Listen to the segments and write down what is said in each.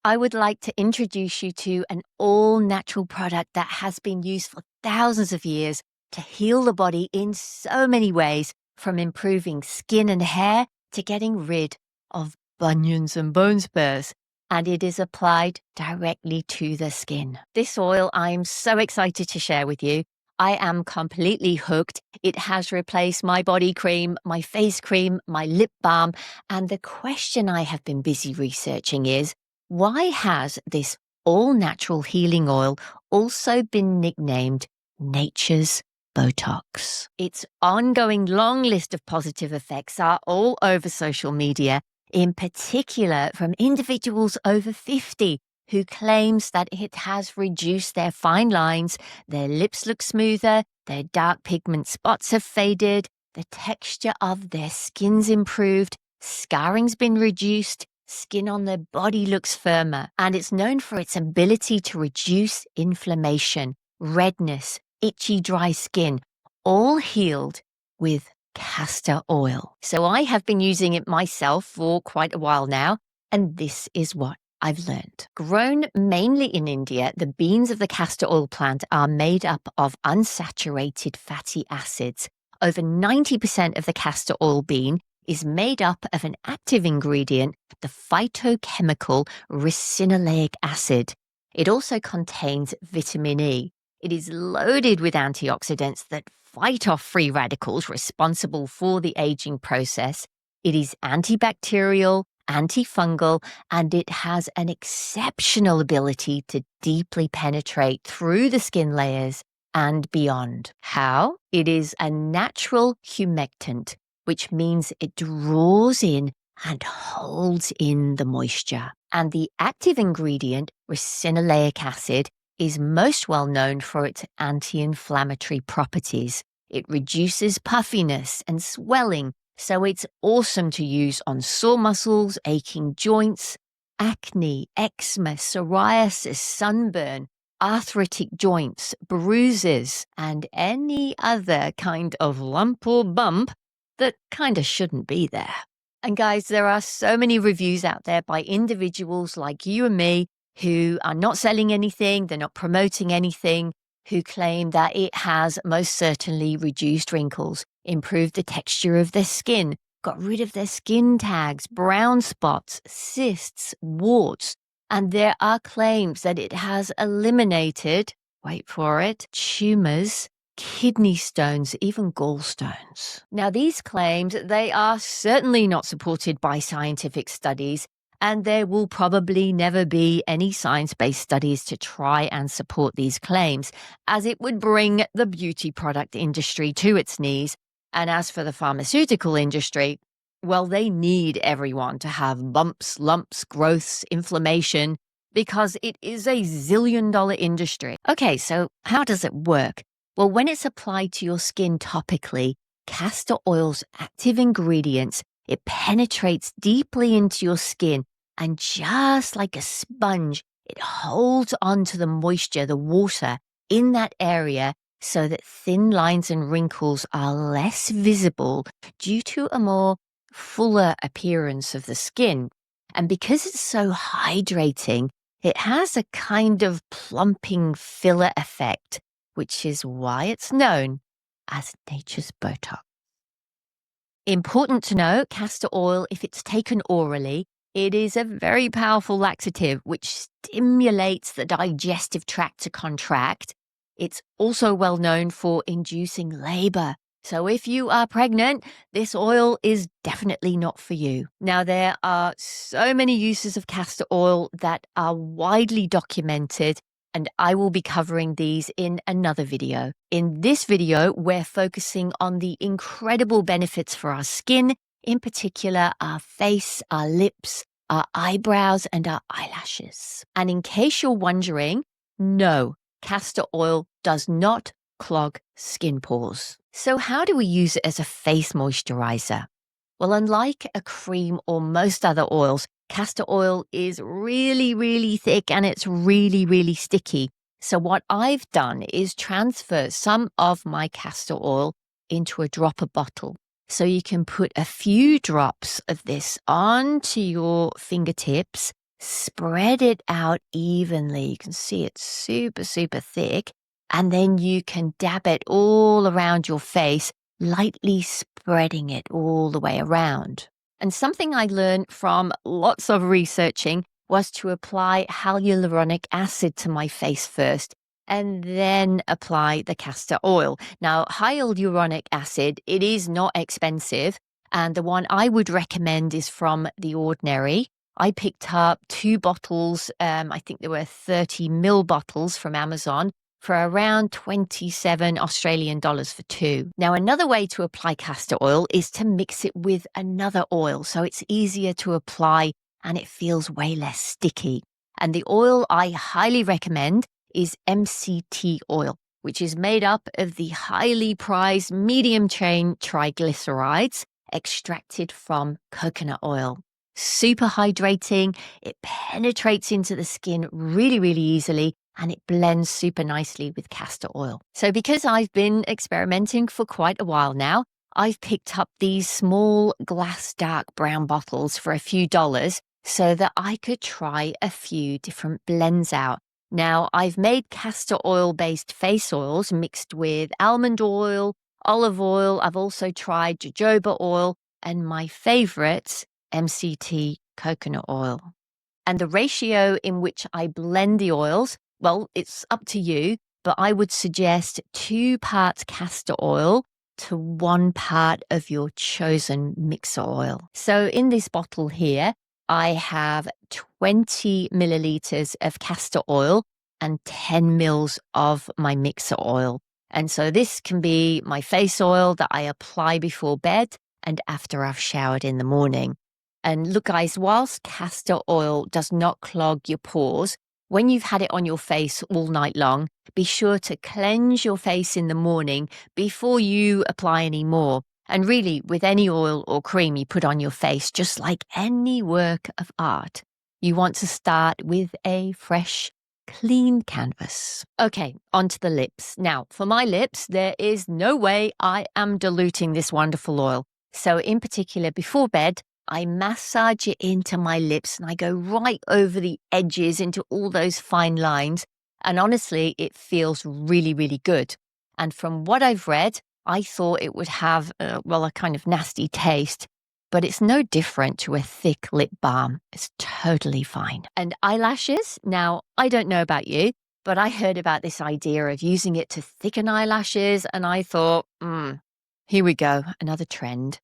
I would like to introduce you to an all-natural product that has been used for thousands of years to heal the body in so many ways, from improving skin and hair to getting rid of bunions and bone spurs. And it is applied directly to the skin. This oil I am so excited to share with you. I am completely hooked. It has replaced my body cream, my face cream, my lip balm. And the question I have been busy researching is, why has this all-natural healing oil also been nicknamed nature's Botox? Its ongoing long list of positive effects are all over social media, in particular from individuals over 50 who claims that it has reduced their fine lines, their lips look smoother, their dark pigment spots have faded, the texture of their skin's improved, scarring's been reduced, skin on their body looks firmer, and it's known for its ability to reduce inflammation, redness, itchy, dry skin, all healed with castor oil. So I have been using it myself for quite a while now, and this is what I've learned. Grown mainly in India, the beans of the castor oil plant are made up of unsaturated fatty acids. Over 90% of the castor oil bean is made up of an active ingredient, the phytochemical ricinoleic acid. It also contains vitamin E. It is loaded with antioxidants that fight off free radicals responsible for the aging process. It is antibacterial, antifungal, and it has an exceptional ability to deeply penetrate through the skin layers and beyond. How? It is a natural humectant, which means it draws in and holds in the moisture. And the active ingredient, ricinoleic acid, is most well known for its anti-inflammatory properties. It reduces puffiness and swelling, so it's awesome to use on sore muscles, aching joints, acne, eczema, psoriasis, sunburn, arthritic joints, bruises, and any other kind of lump or bump that kind of shouldn't be there. And guys, there are so many reviews out there by individuals like you and me who are not selling anything, they're not promoting anything, who claim that it has most certainly reduced wrinkles, improved the texture of their skin, got rid of their skin tags, brown spots, cysts, warts, and there are claims that it has eliminated, wait for it, tumors, kidney stones, even gallstones. Now, these claims, they are certainly not supported by scientific studies, and there will probably never be any science-based studies to try and support these claims, as it would bring the beauty product industry to its knees. And as for the pharmaceutical industry, well, they need everyone to have bumps, lumps, growths, inflammation, because it is a zillion-dollar industry. Okay, so how does it work? Well, when it's applied to your skin topically, castor oil's active ingredients, it penetrates deeply into your skin, and just like a sponge, it holds onto the moisture, the water in that area, so that thin lines and wrinkles are less visible due to a more fuller appearance of the skin. And because it's so hydrating, it has a kind of plumping filler effect, which is why it's known as nature's Botox. Important to know, castor oil, if it's taken orally, it is a very powerful laxative which stimulates the digestive tract to contract. It's also well known for inducing labor. So if you are pregnant, this oil is definitely not for you. Now, there are so many uses of castor oil that are widely documented, and I will be covering these in another video. In this video, we're focusing on the incredible benefits for our skin, in particular our face, our lips, our eyebrows, and our eyelashes. And in case you're wondering, no, castor oil does not clog skin pores. So how do we use it as a face moisturizer? Well, unlike a cream or most other oils, castor oil is really, really thick and it's really, really sticky. So what I've done is transfer some of my castor oil into a dropper bottle. So you can put a few drops of this onto your fingertips Spread it out evenly. You can see it's super, super thick. And then you can dab it all around your face, lightly spreading it all the way around. And something I learned from lots of researching was to apply hyaluronic acid to my face first and then apply the castor oil. Now, hyaluronic acid, it is not expensive. And the one I would recommend is from The Ordinary. I picked up 2 bottles. I think there were 30 ml bottles from Amazon for around 27 Australian dollars for 2. Now, another way to apply castor oil is to mix it with another oil so it's easier to apply and it feels way less sticky. And the oil I highly recommend is MCT oil, which is made up of the highly prized medium chain triglycerides extracted from coconut oil. Super hydrating, it penetrates into the skin really, really easily, and it blends super nicely with castor oil. So because I've been experimenting for quite a while now, I've picked up these small glass dark brown bottles for a few dollars so that I could try a few different blends out. Now, I've made castor oil-based face oils mixed with almond oil, olive oil. I've also tried jojoba oil, and my favorites, MCT coconut oil. And the ratio in which I blend the oils, well, it's up to you, but I would suggest 2 parts castor oil to 1 part of your chosen mixer oil. So in this bottle here, I have 20 milliliters of castor oil and 10 mils of my mixer oil. And so this can be my face oil that I apply before bed and after I've showered in the morning. And look, guys, whilst castor oil does not clog your pores, when you've had it on your face all night long, be sure to cleanse your face in the morning before you apply any more. And really, with any oil or cream you put on your face, just like any work of art, you want to start with a fresh, clean canvas. Okay, onto the lips. Now, for my lips, there is no way I am diluting this wonderful oil. So in particular, before bed, I massage it into my lips and I go right over the edges into all those fine lines. And honestly, it feels really, really good. And from what I've read, I thought it would have, a kind of nasty taste, but it's no different to a thick lip balm. It's totally fine. And eyelashes, now, I don't know about you, but I heard about this idea of using it to thicken eyelashes, and I thought, here we go, another trend.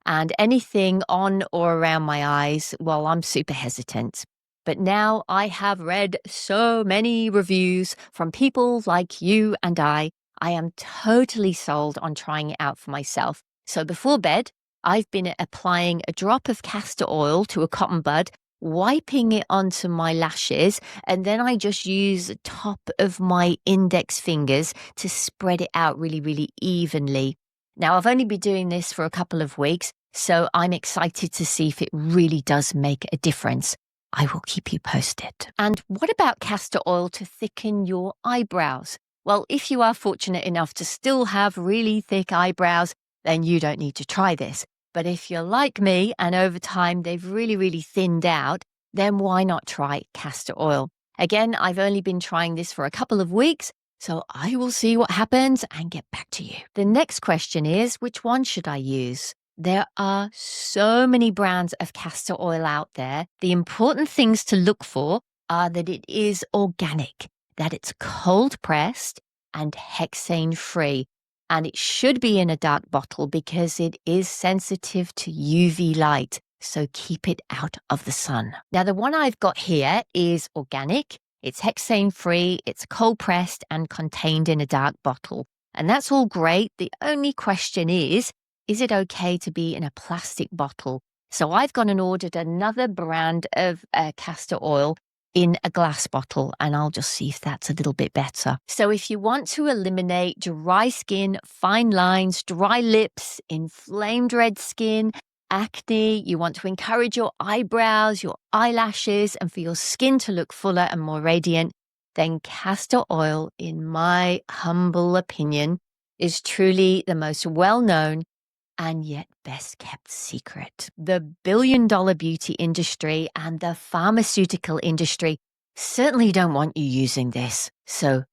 And anything on or around my eyes, well, I'm super hesitant. But now I have read so many reviews from people like you and I am totally sold on trying it out for myself. So before bed, I've been applying a drop of castor oil to a cotton bud, wiping it onto my lashes, and then I just use the top of my index fingers to spread it out really, really evenly. Now, I've only been doing this for a couple of weeks, so I'm excited to see if it really does make a difference. I will keep you posted. And what about castor oil to thicken your eyebrows? Well, if you are fortunate enough to still have really thick eyebrows, then you don't need to try this. But if you're like me and over time they've really, really thinned out, then why not try castor oil? Again, I've only been trying this for a couple of weeks, so I will see what happens and get back to you. The next question is, which one should I use? There are so many brands of castor oil out there. The important things to look for are that it is organic, that it's cold pressed and hexane free. And it should be in a dark bottle because it is sensitive to UV light. So keep it out of the sun. Now, the one I've got here is organic. It's hexane free, it's cold pressed and contained in a dark bottle. And that's all great. The only question is it okay to be in a plastic bottle? So I've gone and ordered another brand of castor oil in a glass bottle, and I'll just see if that's a little bit better. So if you want to eliminate dry skin, fine lines, dry lips, inflamed red skin, acne, you want to encourage your eyebrows, your eyelashes, and for your skin to look fuller and more radiant, then castor oil, in my humble opinion, is truly the most well-known and yet best kept secret. The billion-dollar beauty industry and the pharmaceutical industry certainly don't want you using this, so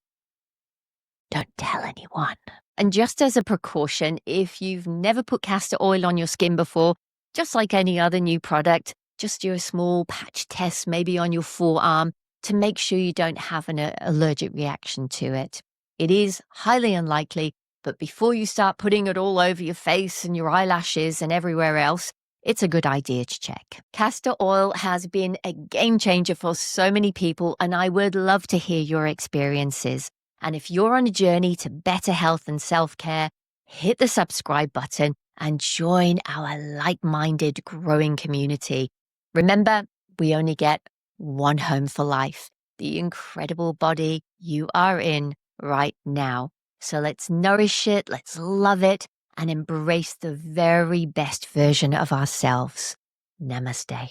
don't tell anyone. And just as a precaution, if you've never put castor oil on your skin before, just like any other new product, just do a small patch test maybe on your forearm to make sure you don't have an allergic reaction to it. It is highly unlikely, but before you start putting it all over your face and your eyelashes and everywhere else, it's a good idea to check. Castor oil has been a game changer for so many people, and I would love to hear your experiences. And if you're on a journey to better health and self-care, hit the subscribe button and join our like-minded growing community. Remember, we only get one home for life, the incredible body you are in right now. So let's nourish it, let's love it, and embrace the very best version of ourselves. Namaste.